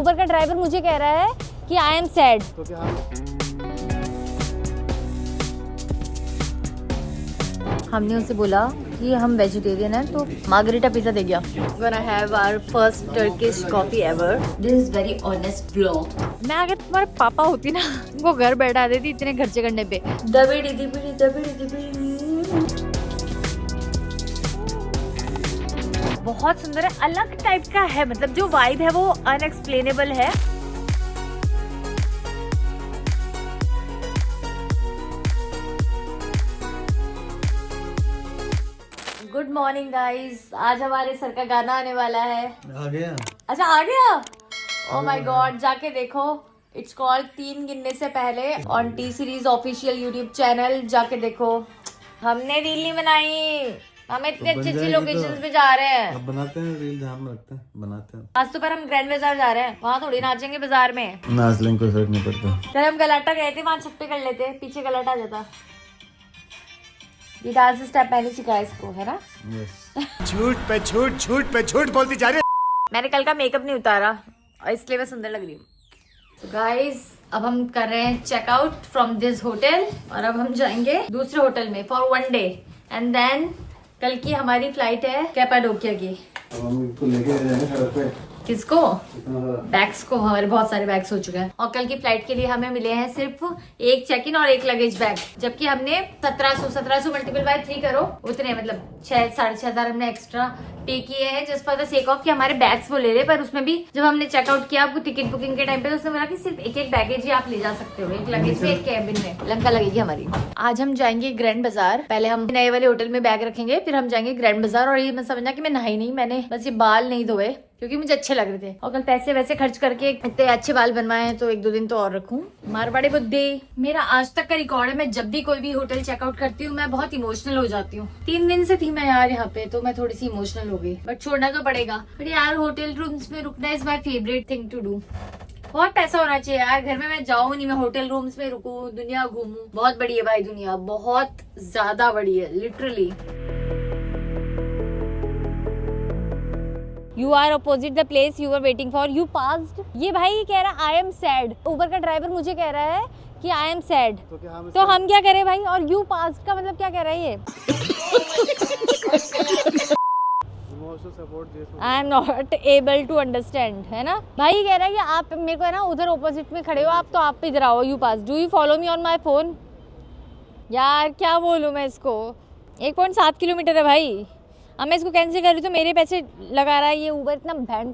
उबर का ड्राइवर मुझे कह रहा है कि आई एम सैड। तो क्या हमने उसे बोला कि हम वेजिटेरियन हैं तो मार्गरीटा पिज़्ज़ा दे गया। Gonna have our first Turkish coffee ever. This is very honest vlog. मैं अगर तुम्हारे पापा होती ना, उनको घर बैठा देती इतने खर्चे करने पे। बहुत सुंदर है, अलग टाइप का है, मतलब जो वाइब है वो अनएक्सप्लेनेबल है। गुड मॉर्निंग गाइस, आज हमारे सर का गाना आने वाला है। आ गया? अच्छा आ गया? ओह माय गॉड, जाके देखो। इट्स कॉल्ड 3 गिनने से पहले on T series official YouTube channel, जाके देखो। हमने रील नहीं बनाई, हम इतने अच्छी अच्छी लोकेशंस पे जा रहे हैं। अब बनाते हैं रील, ध्यान में रखते हैं, बनाते हैं। आज तो पर हम ग्रैंड बाजार जा रहे हैं, वहाँ थोड़ी नाचेंगे बाजार में। नाच लेंगे, कोई फर्क नहीं पड़ता। चल हम गलाटा गए थे, वहाँ छप्पे कर लेते, पीछे गलाटा आ जाता। ये डांस स्टेप मैंने सिखाया इसको, है ना? झूठ पे झूठ, झूठ पे झूठ बोलती जा रही। मैंने कल का मेकअप नहीं उतारा और इसलिए मैं सुंदर लग रही हूँ। गाइस अब हम कर रहे हैं चेकआउट फ्रॉम दिस होटल और अब हम जाएंगे दूसरे होटल में फॉर 1 डे एंड देन कल की हमारी फ्लाइट है कैपाडोकिया की। अब हम इसको लेके जाएंगे सड़क पे। किसको? बैग्स को। हमारे बहुत सारे बैग्स हो चुके हैं और कल की फ्लाइट के लिए हमें मिले हैं सिर्फ एक चेक इन और एक लगेज बैग, जबकि हमने 1700 मल्टीपल बाय 3 करो उतने, मतलब 6,500 हमने एक्स्ट्रा पे किए हैं just for the sake of कि हमारे बैग्स वो ले रहे। पर उसमें भी जब हमने चेकआउट किया आपको टिकट बुकिंग के टाइम पे, तो उसने बोला कि सिर्फ एक बैगेज ही आप ले जा सकते हो, एक लगेज में, एक कैबिन में लंका लगेगी हमारी। आज हम जाएंगे ग्रैंड बाजार, पहले हम नए वाले होटल में बैग रखेंगे, फिर हम जाएंगे ग्रैंड बाजार। और ये मैं समझना कि मैं नहाई नहीं, मैंने बस ये बाल नहीं धोए क्योंकि मुझे अच्छे लग रहे थे और कल पैसे वैसे खर्च करके इतने अच्छे बाल बनवाए हैं तो 1-2 दिन तो और रखूं। मारवाड़ी बुद्धि। मेरा आज तक का रिकॉर्ड है, मैं जब भी कोई भी होटल चेकआउट करती हूँ मैं बहुत इमोशनल हो जाती हूँ। 3 दिन से थी मैं यार यहाँ पे, तो मैं थोड़ी सी इमोशनल हो गई, बट छोड़ना तो पड़ेगा। बट यार होटल रूम्स में रुकना is my favourite thing to do. बहुत पैसा होना चाहिए यार, घर में मैं जाऊँ नहीं, मैं होटल रूम्स में रुकूं, दुनिया घूमूं। बहुत बड़ी है भाई दुनिया, बहुत ज्यादा बड़ी है literally. You are opposite the place you were waiting for. You passed. ये भाई कह रहा I am sad. उबर का ड्राइवर मुझे कह रहा है कि I am sad. तो हम क्या करें भाई? और you passed का मतलब क्या कह रहा है ये? I am not able to understand, है ना? भाई कह रहा है कि आप मेरे को है ना उधर ऑपोजिट में खड़े हो आप, तो आप इधर आओ। You passed. Do you follow me on my phone? यार क्या बोलूँ मैं इसको? 1.7 किलोमीटर है भाई। अब मैं इसको कैंसिल कर रही तो मेरे पैसे लगा रहा है ये उबर। इतना भैंड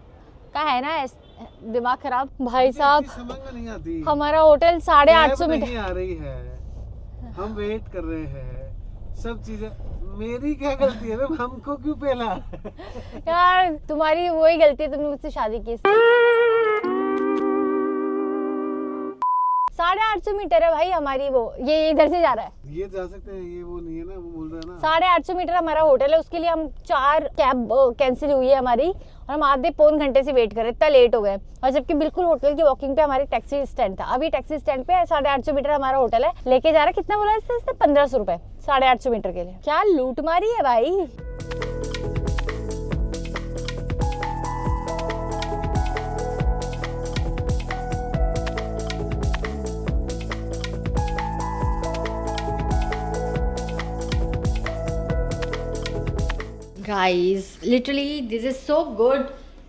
का है ना, दिमाग खराब। भाई साहब हमारा होटल 850 मीटर आ रही है, हम वेट कर रहे हैं, सब चीजें मेरी क्या गलती है? हमको क्यों पहला? यार तुम्हारी वही गलती है, तुमने मुझसे शादी की। 850 मीटर है भाई हमारी वो, ये इधर से जा रहा है, ये जा सकते हैं, ये वो नहीं है ना, वो बोल रहा है ना। 850 मीटर हमारा होटल है, उसके लिए हम 4 कैब कैंसिल हुई है हमारी और हम आधे पौन घंटे से वेट कर रहे, इतना लेट हो गए। और जबकि बिल्कुल होटल की वॉकिंग पे हमारी टैक्सी स्टैंड था। अभी टैक्सी स्टैंड पे 850 मीटर हमारा होटल है, लेके जा रहा है। कितना बोला इससे? 1500 रुपए 850 मीटर के लिए। क्या लूट मारी है भाई। Guys, literally this is so good.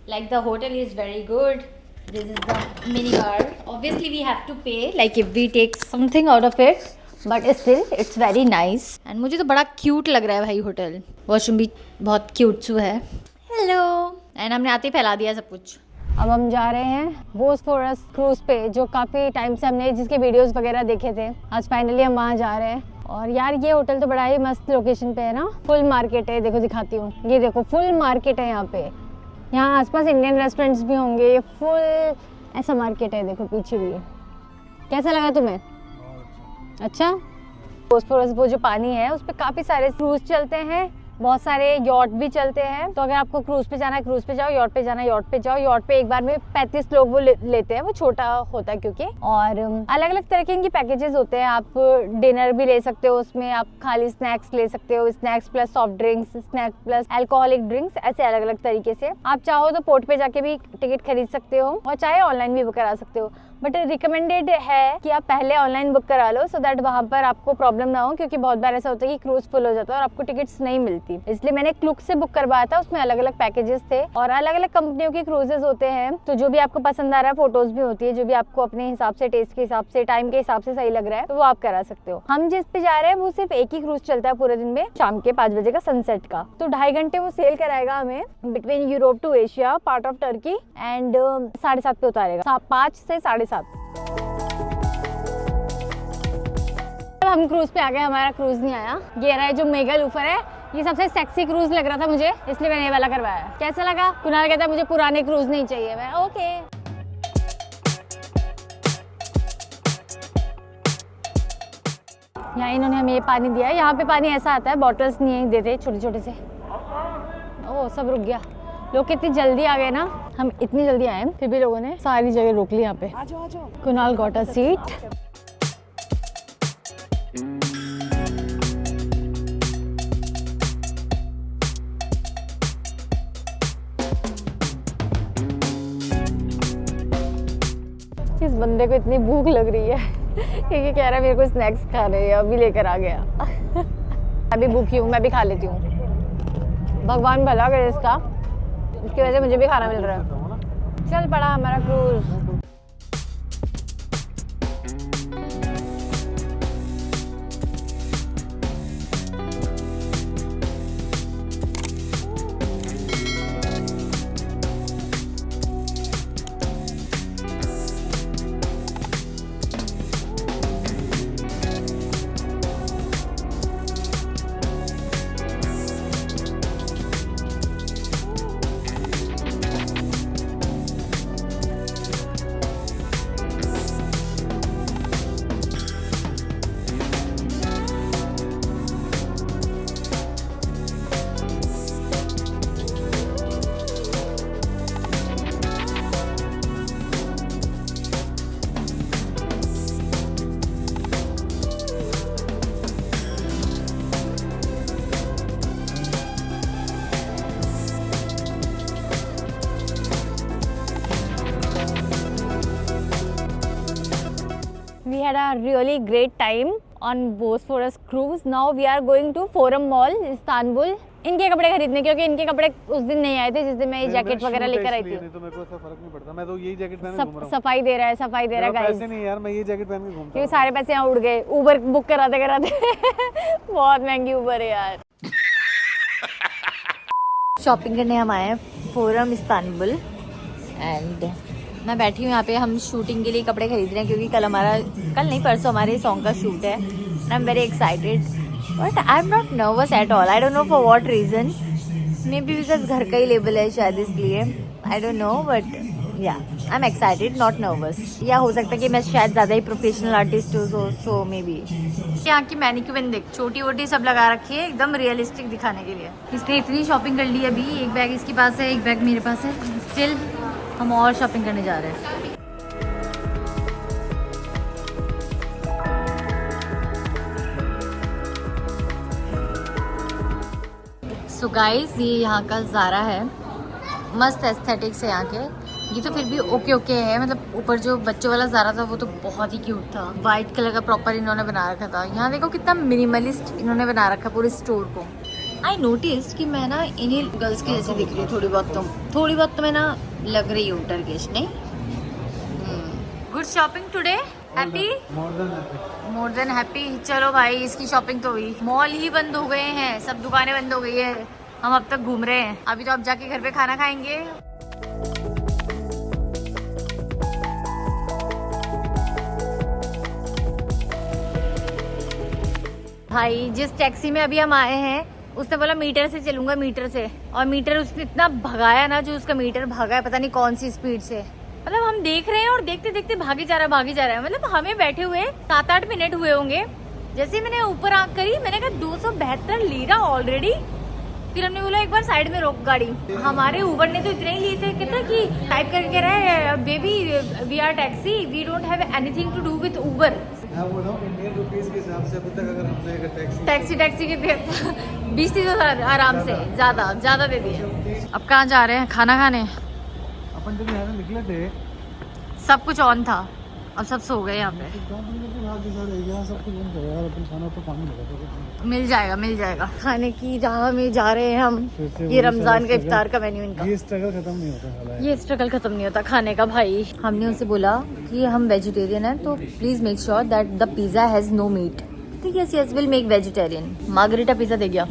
Like the hotel is very good. This is the mini bar. Obviously we have to pay like if we take something out of it, but still it's very nice. And मुझे तो बड़ा cute लग रहा है भाई hotel. Washroom भी बहुत cute सू है। हेलो। एंड हमने आते ही फैला दिया सब कुछ। अब हम जा रहे हैं बोस्फोरस क्रूज पे, जो काफ़ी टाइम से हमने जिसके वीडियोस वगैरह देखे थे। आज फाइनली हम वहाँ जा रहे हैं। और यार ये होटल तो बड़ा ही मस्त लोकेशन पे है ना, फुल मार्केट है। देखो दिखाती हूँ, ये देखो फुल मार्केट है यहाँ पे। यहाँ आसपास इंडियन रेस्टोरेंट्स भी होंगे, ये फुल ऐसा मार्केट है। देखो पीछे भी। कैसा लगा तुम्हें? अच्छा। बोस्फोरस वो जो पानी है उस पर काफ़ी सारे क्रूज चलते हैं बहुत सारे यॉट भी चलते हैं, तो अगर आपको क्रूज पे जाना है क्रूज पे जाओ, यॉट पे जाना है यॉट पे जाओ। यॉट पे एक बार में 35 लोग वो लेते हैं, वो छोटा होता है क्योंकि। और अलग अलग तरह के इनकी पैकेजेस होते हैं, आप डिनर भी ले सकते हो, उसमें आप खाली स्नैक्स ले सकते हो, snacks plus soft drinks, snacks plus alcoholic drinks, ऐसे अलग अलग तरीके से। आप चाहो तो पोर्ट पे जाके भी टिकट खरीद सकते हो और चाहे ऑनलाइन भी बुक करा सकते हो, बट रिकमेंडेड है कि आप पहले ऑनलाइन बुक करा लो, सो दैट वहाँ पर आपको प्रॉब्लम ना हो, क्योंकि बहुत बार ऐसा होता है कि क्रूज फुल हो जाता है और आपको टिकट्स नहीं मिलती। इसलिए मैंने क्लुक से बुक करवाया था, उसमें अलग अलग पैकेजेस थे और अलग अलग कंपनियों की क्रूजेस होते हैं, तो जो भी आपको पसंद आ रहा है, फोटोज भी होती है, जो भी आपको अपने हिसाब से, टेस्ट के हिसाब से, टाइम के हिसाब से सही लग रहा है, तो वो आप करा सकते हो। हम जिस पे जा रहे हैं वो सिर्फ एक ही क्रूज चलता है पूरे दिन में, शाम के 5 बजे का सनसेट का, तो 2.5 घंटे वो सेल कराएगा हमें between Europe to Asia, part of Turkey, and 7:30 पे उतारेगा, 5 से 7:30। हम क्रूज पे आ गए, हमारा क्रूज नहीं आया। ये रहा है जो मेगा लूफर है, ये सबसे सेक्सी क्रूज लग रहा था मुझे, इसलिए मैंने ये वाला करवाया। कैसा लगा? कुणाल कहता है मुझे पुराने क्रूज नहीं चाहिए। मैं ओके। यहाँ इन्होंने हमें ये पानी दिया है, यहाँ पे पानी ऐसा आता है, बॉटल्स नहीं देते छोटे छोटे से। ओ सब रुक गया, लोग कितनी जल्दी आ गए ना, हम इतनी जल्दी आए फिर भी लोगों ने सारी जगह रोक ली। यहाँ पे कुणाल गॉट अ सीट। इस बंदे को इतनी भूख लग रही है क्योंकि कह रहा है मेरे को स्नैक्स खाने हैं, अभी लेकर आ गया। मैं भी भूखी हूँ, मैं भी खा लेती हूँ। भगवान भला करे इसका, इसकी वजह से मुझे भी खाना मिल रहा है। चल पड़ा हमारा cruise. We had a really great time on Bosphorus cruise. Now we are going to Forum Mall, Istanbul. इनके कपड़े खरीदने, क्योंकि इनके कपड़े उस दिन नहीं आए थे जिस दिन मैं ये जैकेट वगैरह लेकर आई थी। तो मेरे को ऐसा फर्क नहीं पड़ता, मैं तो यही जैकेट पहन के घूम रहा हूं। सफाई दे रहा है, सफाई दे रहा है गाइस। पैसे नहीं यार, मैं ये जैकेट पहन के घूमता हूं। क्योंकि सारे पैसे यहाँ उड़ गए, उबर बुक कराते कराते। बहुत महंगी उबर है यार। शॉपिंग करने हम आए हैं फोरम इस्तांबुल, एंड मैं बैठी हूँ यहाँ पे। हम शूटिंग के लिए कपड़े खरीद रहे हैं, क्योंकि कल नहीं परसों हमारे सॉन्ग का शूट है। I am very excited, but I am not nervous at all. I don't know for what reason, may be because घर का ही लेबल है शायद, इसलिए आई डोंट नो, बट या I am excited, not nervous. या हो सकता है कि मैं शायद ज़्यादा ही प्रोफेशनल आर्टिस्ट हूँ, सो मे बी। यहाँ की मैनिक्यून देख, छोटी वोटी सब लगा रखी है, एकदम रियलिस्टिक दिखाने के लिए। इसने इतनी शॉपिंग कर ली अभी, एक बैग इसके पास है, एक बैग मेरे पास है, स्टिल हम और शॉपिंग करने जा रहे हैं। सो गाइस, ये यहाँ का ज़ारा है, मस्त एस्थेटिक्स है यहाँ के। ये तो फिर भी ओके ओके है, मतलब ऊपर जो बच्चों वाला ज़ारा था वो तो बहुत ही क्यूट था, वाइट कलर का प्रॉपर इन्होंने बना रखा था। यहाँ देखो कितना मिनिमलिस्ट इन्होंने बना रखा पूरे स्टोर को। आई नोटिस कि मैं ना इन्हीं गर्ल्स की जैसी दिख रही हूँ, थोड़ी बहुत तो मैं ना लग रही हूँ टर्किश, नहीं? Good shopping today, happy, more than happy. चलो भाई, इसकी शॉपिंग तो हुई। मॉल ही बंद हो गए हैं, सब दुकानें बंद हो गई है, हम अब तक घूम रहे हैं। अभी तो अब जाके घर पे खाना खाएंगे। भाई जिस टैक्सी में अभी हम आए हैं, उसने बोला मीटर से चलूंगा, मीटर से, और मीटर उसने इतना भगाया ना, जो उसका मीटर भागा है पता नहीं कौन सी स्पीड से। मतलब हम देख रहे हैं और देखते देखते भागे जा रहा है। मतलब हमें बैठे हुए 7-8 मिनट हुए होंगे, जैसे मैंने ऊपर आंख करी, मैंने कहा 272 लीरा ऑलरेडी। फिर हमने बोला एक बार साइड में रोक गाड़ी। हमारे उबर ने तो इतने ही लिए थे, कहता कि टाइप करके रहे baby we are taxi, we don't have anything to do with Uber. Indian rupees के हिसाब से अभी तक अगर हमने टैक्सी के 20-30 हज़ार आराम से, ज्यादा दे दिए। अब कहाँ जा रहे हैं? खाना खाने। अपन जब यहाँ से निकले थे सब कुछ ऑन था, अब सब सो गए यहाँ पे। सब कुछ बंद यार, अपन खाना तो पानी लगा मिल जाएगा खाने की जहाँ में जा रहे हैं हम। ये रमजान का इफ्तार का मेन्यू इनका। ये स्ट्रगल खत्म नहीं होता, ये स्ट्रगल खत्म नहीं होता खाने का भाई। हमने उनसे बोला कि हम वेजिटेरियन हैं तो please make sure that the pizza has no meat. तो yes will make vegetarian. Margherita pizza दे गया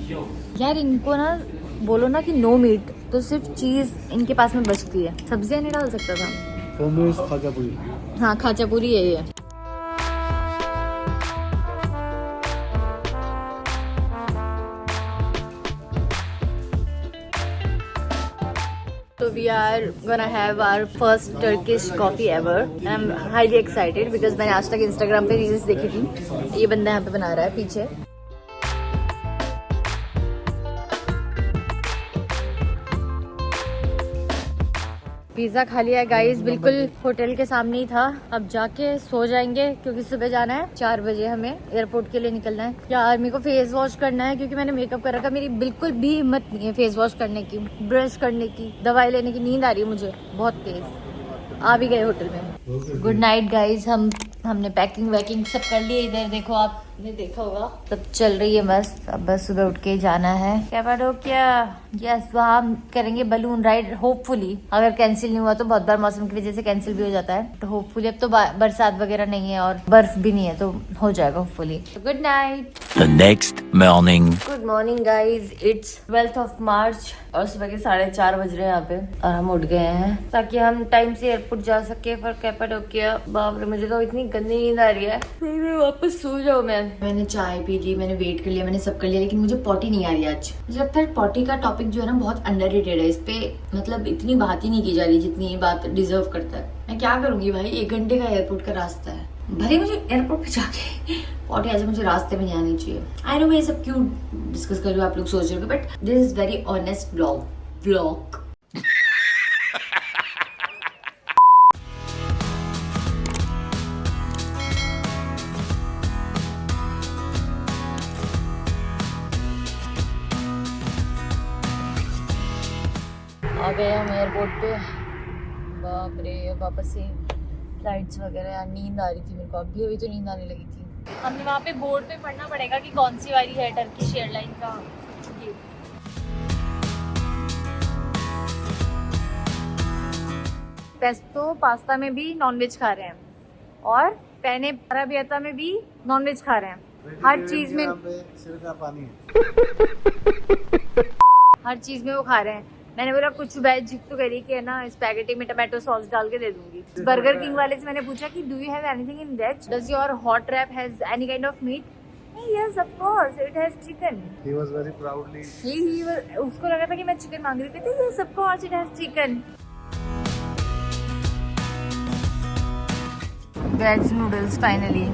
यार। इनको ना बोलो ना कि नो मीट, तो सिर्फ चीज इनके पास में बचती है, सब्जियां नहीं डाल सकता था। खाजापुरी। हाँ खाचापुरी है ये। So we are gonna have our first Turkish coffee ever. I'm highly excited because मैंने आज तक Instagram पे रील्स देखी थी। ये बंदा यहाँ पे बना रहा है पीछे। पिज्जा खा लिया है गाइस, बिल्कुल होटल के सामने ही था। अब जाके सो जाएंगे क्योंकि सुबह जाना है 4 बजे, हमें एयरपोर्ट के लिए निकलना है। यार मेरे को फेस वॉश करना है क्योंकि मैंने मेकअप कर रखा। मेरी बिल्कुल भी हिम्मत नहीं है फेस वॉश करने की, ब्रश करने की, दवाई लेने की। नींद आ रही है मुझे बहुत तेज। आ भी गए होटल में। Good night guys. हमने पैकिंग वैकिंग सब कर लिए। इधर देखो, आपने देखा होगा सब चल रही है मस्त। अब बस सुबह उठ के जाना है कैपाडोकिया। यस, वहाँ करेंगे बलून राइड होपफुली। अगर कैंसिल नहीं हुआ तो, बहुत बार मौसम की वजह से कैंसिल भी हो जाता है, तो होपफुली। अब तो बरसात वगैरह नहीं है और बर्फ भी नहीं है, तो हो जाएगा होपफुली। तो good night. The next morning. Good morning guys. It's 12th of March और सुबह के 4:30 बज रहे हैं यहाँ पे, और हम उठ गए हैं ताकि हम टाइम से एयरपोर्ट जा सके फॉर कैपाडोकिया। बाप रे, मुझे तो इतनी गंदी नींद आ रही है, वापस सो जाओ। मैंने चाय पी ली, मैंने वेट कर लिया, मैंने सब कर लिया, लेकिन मुझे पॉटी नहीं आ रही आज। मुझे लगता है पॉटी का टॉपिक जो है ना बहुत अंडररेटेड है। इस पे मतलब इतनी बात ही नहीं की जा रही जितनी ये बात डिजर्व करता है। मैं क्या करूंगी भाई, 1 घंटे का एयरपोर्ट का रास्ता है। भले मुझे एयरपोर्ट पे जाके पॉटी आज मुझे रास्ते में नहीं आनी चाहिए। आई नो मैं ये सब क्यों डिस्कस कर रही हूँ, आप लोग सोच रहे हो, but this is very honest vlog. आ गए हम एयरपोर्ट पे। बाप रे, वापस से फ्लाइट्स वगैरह। यार नींद आ रही थी मेरे को, अभी तो नींद आने लगी थी। हमें वहाँ पे बोर्ड पे पढ़ना पड़ेगा कि कौन सी वाली है टर्किश एयरलाइन का। पेस्टो पास्ता में भी नॉनवेज खा रहे हैं और पेने अराबियाता में भी नॉनवेज खा रहे हैं। हर चीज में पानी हर चीज में वो खा रहे हैं। मैंने बोला कुछ वेज तो करी कि है ना, स्पैगेटी में टमाटो सॉस डाल के दे दूंगी। बर्गर किंग वाले से मैंने पूछा कि do you have anything in veg, does your hot wrap has any kind of meat? Yes of course it has chicken. He was very proudly उसको लगा था कि मैं चिकन मांग रही थी। Yes of course it has chicken. Veg noodles finally.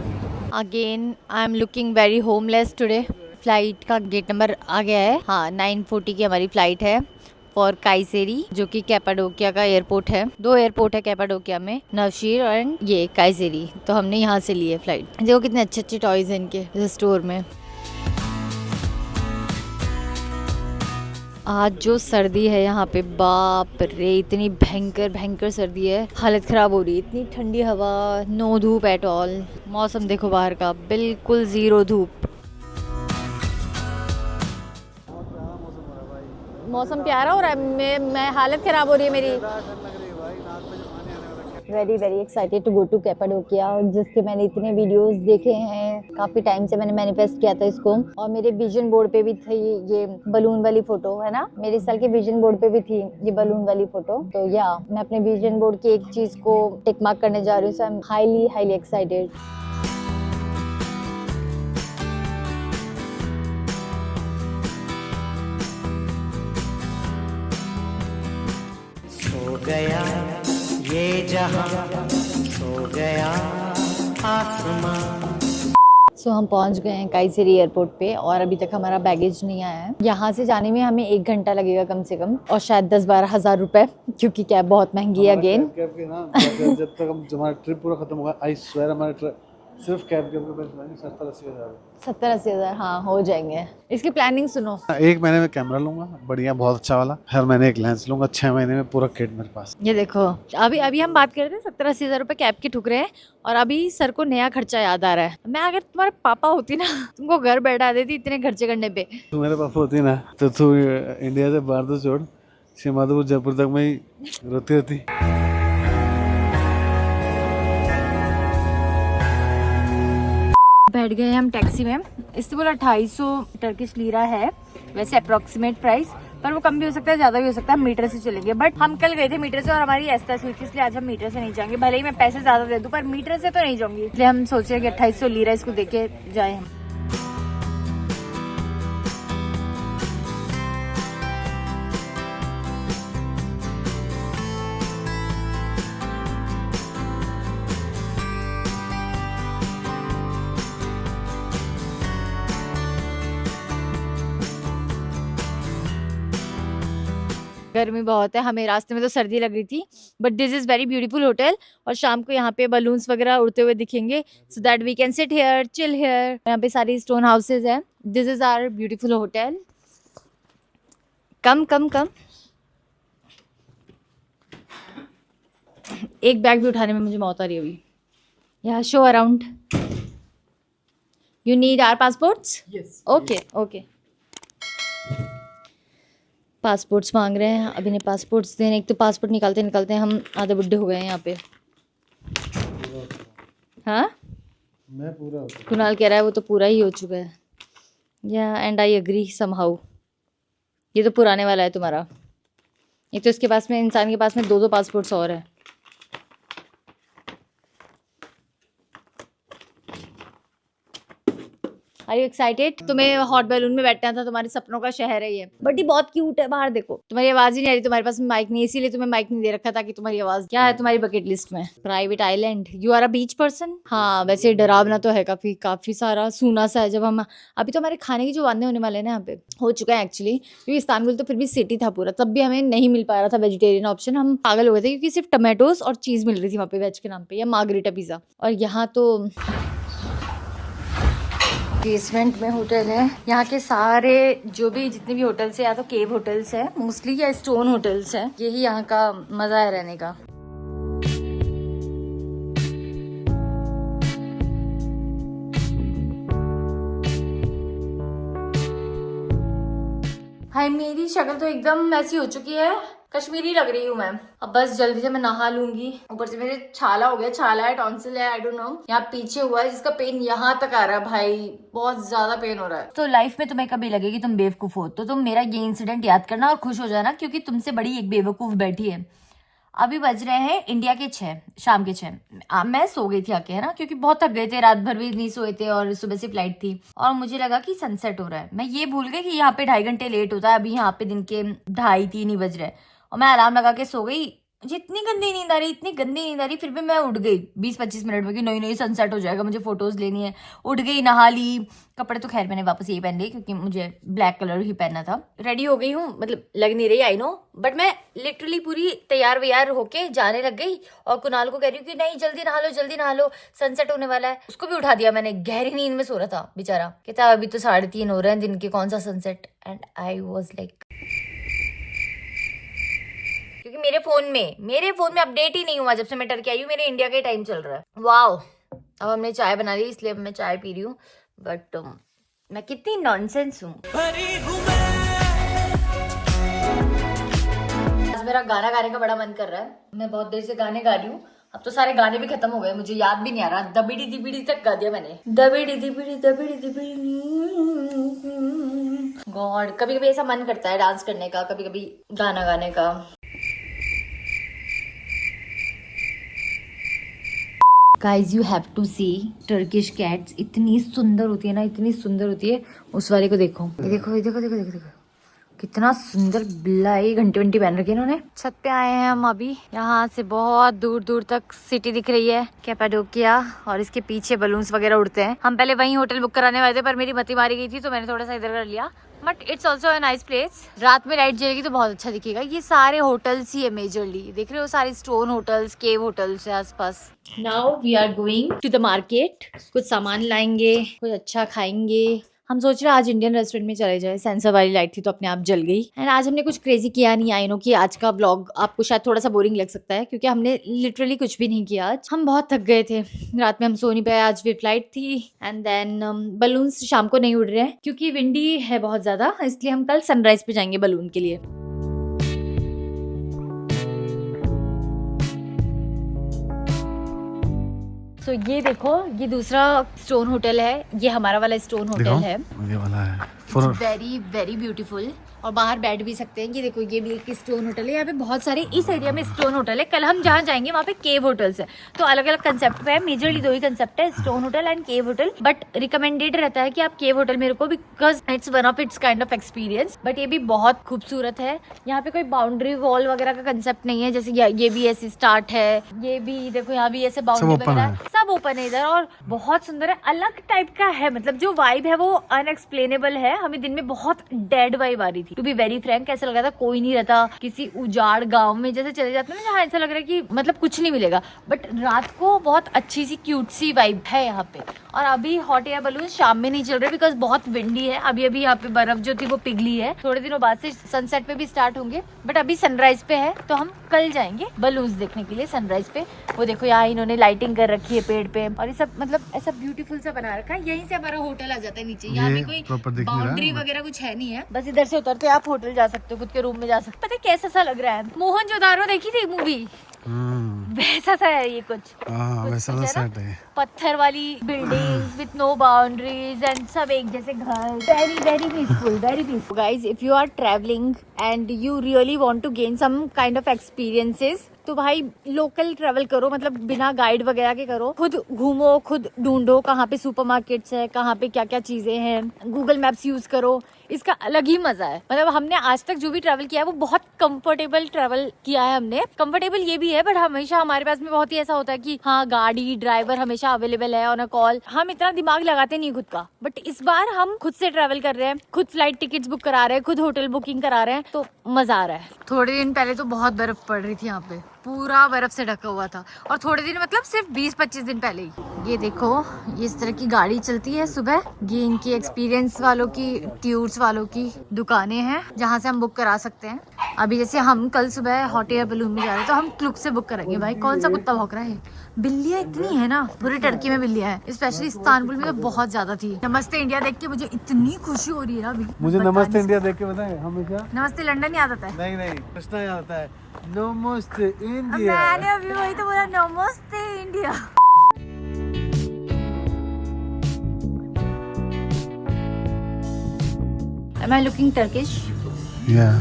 Again I am looking very homeless today. Flight का gate number आ गया है। हाँ, 9:40 की हमारी फ्लाइट है फॉर काइसेरी, जो कि कैपाडोकिया का एयरपोर्ट है। 2 एयरपोर्ट है कैपाडोकिया में, नवशीर एंड ये काइसेरी। तो हमने यहाँ से लिए फ्लाइट। देखो कितने अच्छे अच्छे टॉयज हैं इनके स्टोर में। आज जो सर्दी है यहाँ पे, बाप रे, इतनी भयंकर सर्दी है, हालत खराब हो रही है। इतनी ठंडी हवा, नो धूप एट ऑल। मौसम देखो बाहर का, बिल्कुल 0 धूप। मौसम प्यारा हो रहा है, मैं हालत खराब हो रही है मेरी। Very excited to go to Cappadocia, जिसके मैंने इतने वीडियोस देखे हैं। काफी टाइम से मैंने मैनिफेस्ट किया था इसको, और मेरे विजन बोर्ड पे भी थी ये बलून वाली फोटो, है ना। मेरे साल के विजन बोर्ड पे भी थी ये बलून वाली फोटो। तो या मैं अपने विजन बोर्ड की एक चीज को टिक मार्क करने जा रही हूँ। सो आई एम हाईली एक्साइटेड। सो गया ये जहां, सो गया आसमां। सो हम पहुंच गए हैं काइसेरी एयरपोर्ट पे और अभी तक हमारा बैगेज नहीं आया है। यहाँ से जाने में हमें 1 घंटा लगेगा कम से कम और शायद 10-12 हज़ार रुपए, क्योंकि कैब बहुत महंगी है अगेन। कैब के ना जब तक हमारा ट्रिप पूरा खत्म होगा, आई स्वेयर हमारा सिर्फ कैब के पैसे 70-80 हज़ार। 70-80 हज़ार, हाँ हो जाएंगे। इसकी प्लानिंग सुनो। 1 महीने में कैमरा लूंगा बढ़िया, बहुत अच्छा वाला। हर महीने एक लेंस लूंगा। 6 महीने में पूरा किट मेरे पास। ये देखो, अभी हम बात कर रहे थे 70-80 हज़ार रुपए कैब के ठुक रहे हैं और अभी सर को नया खर्चा याद आ रहा है। मैं अगर तुम्हारे पापा होती ना, तुमको घर बैठा देती इतने खर्चे करने पे। तू मेरे पापा होती ना तो तू इंडिया से बाहर तो छोड़, श्रीमाधोपुर जयपुर तक में ही रोती रहती। बैठ गए हम टैक्सी में। इससे बोला 250 टर्किश लीरा है वैसे अप्रोक्सीमेट प्राइस, पर वो कम भी हो सकता है ज़्यादा भी हो सकता है। मीटर से चलेंगे, बट हम कल गए थे मीटर से और हमारी ऐसा हुई थी, इसलिए आज हम मीटर से नहीं जाएंगे। भले ही मैं पैसे ज़्यादा दे दूँ पर मीटर से तो नहीं जाऊंगी, इसलिए हम सोच रहे हैं कि 2800 लीरा इसको देके जाए हम। गर्मी बहुत है, हमें रास्ते में तो सर्दी लग रही थी, but this is very beautiful hotel और शाम को यहाँ पे बलून्स वगैरह उड़ते हुए दिखेंगे, so that we can sit here, chill here. यहाँ पे सारी स्टोन हाउसेज हैं। This is our beautiful hotel. Come come come. एक बैग भी उठाने में मुझे मौत आ रही है अभी। यहाँ show around. You need our passports? Okay okay. Passports मांग रहे हैं, अभी ने पासपोर्ट्स देने। एक तो पासपोर्ट निकालते निकालते हम आधे बुड्ढे हो गए हैं यहाँ पे। हाँ मैं पूरा हो गया। कुणाल कह रहा है वो तो पूरा ही हो चुका है। या एंड आई एग्री समहाउ। ये तो पुराने वाला है तुम्हारा। एक तो इसके पास में, इंसान के पास में 2 पासपोर्ट्स और है। Are you excited? तुम्हें हॉट बैलून में बैठना था, तुम्हारे सपनों का शहर है ये। बट ये बहुत क्यूट है, बाहर देखो। तुम्हारी आवाज ही नहीं आ रही, तुम्हारे पास माइक नहीं, इसीलिए तुम्हें माइक नहीं दे रखा ताकि तुम्हारी आवाज। क्या है तुम्हारी बकेट लिस्ट में? Private island. You are a beach person? हाँ वैसे डरावना तो है काफी सारा, सूना सा है। जब हम अभी तो हमारे खाने के जो वादे होने वाले हैं ना यहाँ पे हो चुका है एक्चुअली, क्योंकि इस्तांबुल तो फिर भी सिटी था पूरा, तब भी हमें नहीं मिल पा रहा था वेजिटेरियन ऑप्शन। हम पागल हो गए थे क्योंकि सिर्फ टमाटोज और चीज मिल रही थी वहाँ पे वेज के नाम पे, या मार्गरीटा पिज्जा। और यहाँ तो बेसमेंट में होटल है। यहाँ के सारे जो भी जितने भी होटल्स है या तो केव होटल्स है मोस्टली, या स्टोन होटल्स है। यही यहाँ का मजा है रहने का। हाय, मेरी शक्ल तो एकदम ऐसी हो चुकी है, कश्मीरी लग रही हूँ मैं। अब बस जल्दी से मैं नहा लूंगी। ऊपर से मेरे छाला हो गया, छाला है, टॉन्सिल है, आई डोंट नो। यहाँ पीछे हुआ है जिसका पेन यहाँ तक आ रहा है भाई, बहुत ज्यादा पेन हो रहा है। तो लाइफ में तुम्हें कभी लगे कि तुम बेवकूफ हो तो तुम मेरा ये इंसिडेंट याद करना और खुश हो जाना, क्योंकि तुमसे बड़ी एक बेवकूफ बैठी है। अभी बज रहे हैं इंडिया के 6, शाम के 6। मैं सो गई थी आके, है ना, क्योंकि बहुत थक गए थे, रात भर भी नहीं सोए थे और सुबह से फ्लाइट थी और मुझे लगा कि सनसेट हो रहा है। मैं ये भूल गई कि यहाँ पे 2.5 घंटे लेट होता है। अभी यहाँ पे दिन के 2:30-3 ही बज रहे और मैं अलार्म लगा के सो गई। मुझे इतनी गंदी नींद आ रही, इतनी गंदी नींद आ रही, फिर भी मैं उठ गई 20-25 मिनट में कि नहीं सनसेट हो जाएगा, मुझे फोटोज लेनी है। उठ गई, नहा ली, कपड़े तो खैर मैंने वापस यही पहन लिए क्योंकि मुझे ब्लैक कलर ही पहनना था। रेडी हो गई हूँ, मतलब लग नहीं रही, आई नो, बट मैं लिटरली पूरी तैयार व्यार होके जाने लग गई और कुणाल को कह रही हूँ कि नहीं जल्दी नहा लो, सनसेट होने वाला है। उसको भी उठा दिया मैंने, गहरी नींद में सो रहा था बेचारा। कहता अभी तो 3:30 हो रहे हैं दिन के, कौन सा sunset. And I was like, क्योंकि मेरे फोन में अपडेट ही नहीं हुआ जब से मैं टर्की आई हूँ। मेरे इंडिया का टाइम चल रहा है। वाओ, अब हमने चाय बना ली इसलिए अब मैं चाय पी रही हूँ। बट मैं कितनी नॉनसेंस हूँ। आज मेरा गाना गाने का बड़ा मन कर रहा है। मैं बहुत देर से गाने गा रही हूँ। अब तो सारे गाने भी खत्म हो गए, मुझे याद भी नहीं आ रहा। दबिड़ी दिबिड़ी तक गा दिया मैंने। दबिड़ी दिबिड़ी दबिड़ी दिबिड़ी। गॉड, कभी कभी ऐसा मन करता है डांस करने का, कभी कभी गाना गाने का। Guys you have to see Turkish cats. इतनी सुंदर होती है ना, इतनी सुंदर होती है। उस वाले को देखो, ये देखो कितना सुंदर बिल्ला है, ये घंटी वंटी पहन रखी है इन्होंने। छत पे आए हैं हम अभी, यहाँ से बहुत दूर दूर तक सिटी दिख रही है कैपाडोकिया, और इसके पीछे बलून्स वगैरह उड़ते हैं। हम पहले वहीं होटल बुक कराने वाले थे पर मेरी मती मारी गई थी तो मैंने थोड़ा सा इधर कर लिया, but it's also a nice place. रात में लाइट जलेगी तो बहुत अच्छा दिखेगा। ये सारे होटल्स ही है मेजरली, देख रहे हो, सारे स्टोन होटल्स, केव होटल्स है आसपास। Now we are going to the market, कुछ सामान लाएंगे, कुछ अच्छा खाएंगे। हम सोच रहे हैं आज इंडियन रेस्टोरेंट में चले जाए, सेंसर वाली लाइट थी तो अपने आप जल गई। एंड आज हमने कुछ क्रेजी किया नहीं। आई नो कि आज का ब्लॉग आपको शायद थोड़ा सा बोरिंग लग सकता है क्योंकि हमने लिटरली कुछ भी नहीं किया आज। हम बहुत थक गए थे, रात में हम सो नहीं पाए, आज भी फ्लाइट थी। एंड देन बलून्स शाम को नहीं उड़ रहे हैं क्योंकि विंडी है बहुत ज्यादा, इसलिए हम कल सनराइज पे जाएंगे बलून के लिए। तो ये देखो, ये दूसरा स्टोन होटल है, ये हमारा वाला स्टोन होटल है। ये वाला है वेरी वेरी ब्यूटीफुल, और बाहर बैठ भी सकते हैं। ये देखो, ये भी एक स्टोन होटल है। यहाँ पे बहुत सारे इस एरिया में स्टोन होटल है। कल हम जहाँ जाएंगे वहाँ पे केव होटल्स है, तो अलग अलग कंसेप्ट पे है। मेजरली 2 ही कंसेप्ट है, stone hotel and cave hotel. But recommended रहता है कि आप केव होटल में रुको because it's one of its kind of experience. But ये भी बहुत खूबसूरत है। यहाँ पे कोई बाउंड्री वॉल वगैरह का कंसेप्ट नहीं है, जैसे ये भी ऐसे स्टार्ट है, ये भी देखो, यहाँ भी ऐसे बाउंड्री वगैरह सब ओपन है इधर, और बहुत सुंदर है, अलग टाइप का है। मतलब जो वाइब है वो अनएक्सप्लेनेबल है। हमें दिन में बहुत डेड वाइब आ रही थी, टू बी वेरी फ्रैंक। ऐसा लग रहा था कोई नहीं रहता, किसी उजाड़ गांव में जैसे चले जाते हैं ना, जहाँ ऐसा लग रहा है कि मतलब कुछ नहीं मिलेगा। बट रात को बहुत अच्छी सी क्यूट सी वाइब है यहाँ पे। और अभी हॉट एयर बलून शाम में नहीं चल रहे बिकॉज बहुत विंडी है। अभी अभी यहाँ पे बर्फ जो थी वो पिघली है, थोड़े दिनों बाद से सनसेट पे भी स्टार्ट होंगे। बट अभी सनराइज पे है तो हम कल जाएंगे बलून्स देखने के लिए सनराइज पे। वो देखो, यहाँ इन्होंने लाइटिंग कर रखी है पेड़ पे, और ये सब मतलब ऐसा ब्यूटीफुल सा बना रखा है। यहीं से हमारा होटल आ जाता है नीचे। यहाँ पे कोई बाउंड्री वगैरह कुछ है नहीं है, बस इधर से उतरते आप होटल जा सकते हो, खुद के रूम में जा सकते हो। पता है कैसा सा लग रहा है, मोहनजोदारो देखी थी मूवी, वैसा सा है ये कुछ वैसा सेट है। पत्थर वाली buildings with no boundaries and सब एक जैसे घर। Very very peaceful, very peaceful. Guys, if you are travelling and you really want to gain some kind of experiences, तो भाई लोकल ट्रैवल करो, मतलब बिना गाइड वगैरह के करो। खुद घूमो, खुद ढूंढो कहाँ पे सुपरमार्केट्स है, कहाँ पे क्या क्या चीजें हैं। गूगल मैप्स यूज करो, इसका अलग ही मजा है। मतलब हमने आज तक जो भी ट्रैवल किया है वो बहुत कंफर्टेबल ट्रैवल किया है हमने। कंफर्टेबल ये भी है, बट हमेशा हमारे पास में बहुत ही ऐसा होता है कि हाँ, गाड़ी ड्राइवर हमेशा अवेलेबल है ऑन अ कॉल। हम इतना दिमाग लगाते नहीं खुद का। बट इस बार हम खुद से ट्रैवल कर रहे हैं, खुद फ्लाइट टिकट्स बुक करा रहे हैं, खुद होटल बुकिंग करा रहे हैं, तो मजा आ रहा है। थोड़े दिन पहले तो बहुत बर्फ पड़ रही थी यहाँ पे, पूरा बर्फ से ढका हुआ था। और थोड़े दिन मतलब सिर्फ 20-25 दिन पहले ही। ये देखो, ये इस तरह की गाड़ी चलती है सुबह। ये इनकी एक्सपीरियंस वालों की, टूर्स वालों की दुकानें हैं जहाँ से हम बुक करा सकते हैं। अभी जैसे हम कल सुबह हॉट एयर बलून में जा रहे हैं तो हम क्लुक से बुक करेंगे। भाई कौन सा कुत्ता भौंक रहा है? बिल्लियाँ इतनी है ना, पूरी टर्की में बिल्लियाँ है, स्पेशली इस्तांबुल में तो बहुत ज्यादा थी। नमस्ते इंडिया देख के मुझे इतनी खुशी हो रही है ना अभी। मुझे नमस्ते इंडिया देख के बताए हमेशा नमस्ते लंदन याद आता है। नहीं कृष्णा याद आता है। नमस्ते इंडिया। मैंने अभी वही तो बोला, नमस्ते India. Am I looking Turkish? Yeah.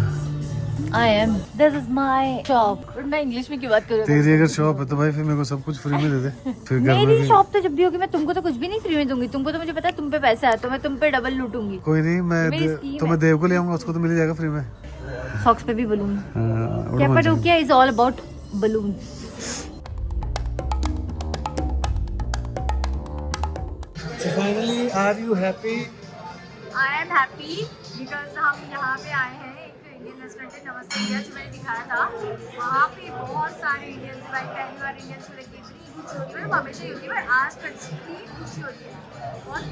I am. This is my shop. और मैं इंग्लिश में क्यों बात कर रही हूँ? तेरी अगर शॉप है तो भाई फिर मेरे को सब कुछ फ्री में दे दे। फिर घर में मेरी शॉप तो जब भी होगी मैं तुमको तो कुछ भी नहीं फ्री में दूंगी। तुमको तो मुझे पता है तुम पे पैसा है तो मैं तुम पे डबल लूटूंगी। कोई नहीं, मैं देव को ले आऊंगा, उसको तो मिल जाएगा फ्री में। सॉक्स पे भी balloon. Cappadocia is all about balloons. So finally, are you happy? I am happy because हम यहाँ पे आए हैं एक इंडियन रेस्टोरेंट है, नमस्ते इंडिया, जो मैंने दिखाया था। वहाँ पे बहुत सारे इंडियंस, भाई पहली बार इंडियंस को लेके इतनी खुशी होती है, हमेशा ही होती है, पर आज इतनी खुशी होती है, बहुत।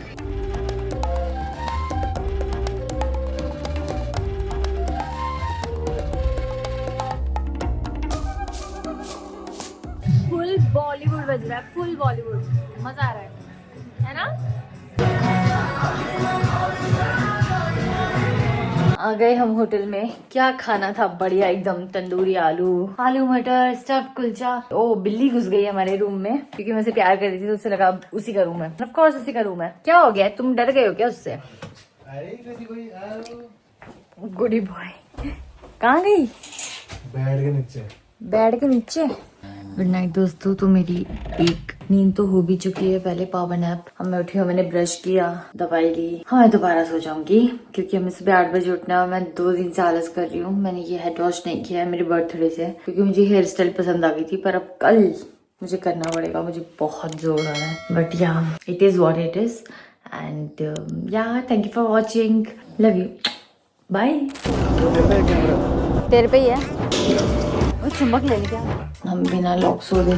फुल बॉलीवुड बज रहा है, फुल बॉलीवुड, मजा आ रहा है ना? आ गए हम होटल में। क्या खाना था, बढ़िया एकदम। तंदूरी आलू मटर, स्टफ्ड कुलचा। ओ, बिल्ली घुस गई हमारे रूम में क्योंकि मैं उसे प्यार करती थी तो उससे लगा उसी का रूम है। ऑफ कोर्स उसी का रूम है। क्या हो गया, तुम डर गए हो क्या उससे? गुडी बॉय। कहाँ गई? बेड के नीचे। बेड के नीचे? गुड नाइट दोस्तों। तो मेरी एक नींद तो हो भी चुकी है, पहले पावर नैप। अब मैं उठी हूँ, मैंने ब्रश किया, दवाई ली। हाँ मैं दोबारा सो जाऊंगी क्योंकि हमें सुबह 8 बजे उठना है और मैं 2 दिन से आलस कर रही हूँ। मैंने ये हेड वॉश नहीं किया है मेरे बर्थडे से क्योंकि मुझे हेयर स्टाइल पसंद आ गई थी, पर अब कल मुझे करना पड़ेगा। मुझे बहुत जोर आ रहा है, but yeah it is what it is. And yeah thank you for watching, love you, bye. तेरे पे ही है वो, चुम्बक ले लिया। हम बिना लॉक सो गए।